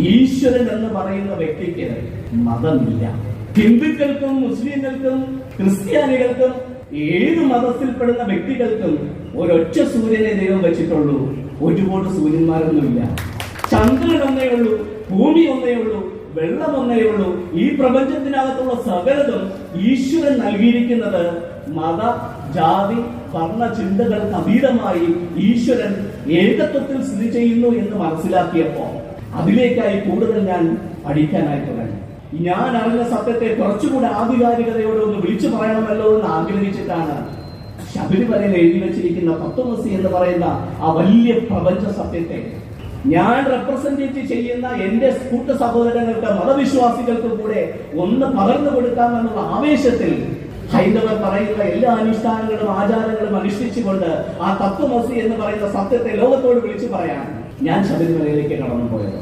ഈശ്വരൻ എന്ന് പറയുന്ന വ്യക്തിക്ക് മതമില്ല. ഹിന്ദുക്കൾക്കും മുസ്ലിങ്ങൾക്കും ക്രിസ്ത്യാനികൾക്കും ഏത് മതത്തിൽപ്പെടുന്ന വ്യക്തികൾക്കും ഒരൊറ്റ സൂര്യനെ ദൈവം വെച്ചിട്ടുള്ളൂ. ഒരുപാട് സൂര്യന്മാരൊന്നുമില്ല. ചന്ദ്രൻ ഒന്നേ ഉള്ളൂ, ഭൂമി ഒന്നേ ഉള്ളൂ, വെള്ളം ഒന്നേ ഉള്ളൂ. ഈ പ്രപഞ്ചത്തിനകത്തുള്ള സകലതും ഈശ്വരൻ നൽകിയിരിക്കുന്നത് മത ജാതി വർണ്ണ ചിന്തകൾക്ക് അതീതമായി ഈശ്വരൻ ഏകത്വത്തിൽ സ്ഥിതി ചെയ്യുന്നു എന്ന് മനസ്സിലാക്കിയപ്പോ അതിലേക്കായി കൂടുതൽ ഞാൻ പഠിക്കാനായി തുടങ്ങി. ഞാൻ അറിഞ്ഞ സത്യത്തെ കുറച്ചുകൂടെ ആധികാരികതയോടെ ഒന്ന് വിളിച്ചു പറയണമല്ലോ എന്ന് ആഗ്രഹിച്ചിട്ടാണ് ശബരിമലയിൽ എഴുതി വെച്ചിരിക്കുന്ന തത്വമസി എന്ന് പറയുന്ന ആ വലിയ പ്രപഞ്ച സത്യത്തെ ഞാൻ റെപ്രസെന്റ് ചെയ്യുന്ന എന്റെ കൂട്ട സഹോദരങ്ങൾക്ക് മതവിശ്വാസികൾക്ക് കൂടെ ഒന്ന് പകർന്നു കൊടുക്കാമെന്നുള്ള ആവേശത്തിൽ ഹൈന്ദവർ പറയുന്ന എല്ലാ അനുഷ്ഠാനങ്ങളും ആചാരങ്ങളും അനുഷ്ഠിച്ചുകൊണ്ട് ആ തത്വമസി എന്ന് പറയുന്ന സത്യത്തെ ലോകത്തോട് വിളിച്ചു പറയാൻ ഞാൻ ശബരിമലയിലേക്ക് കടന്നു പോയത്.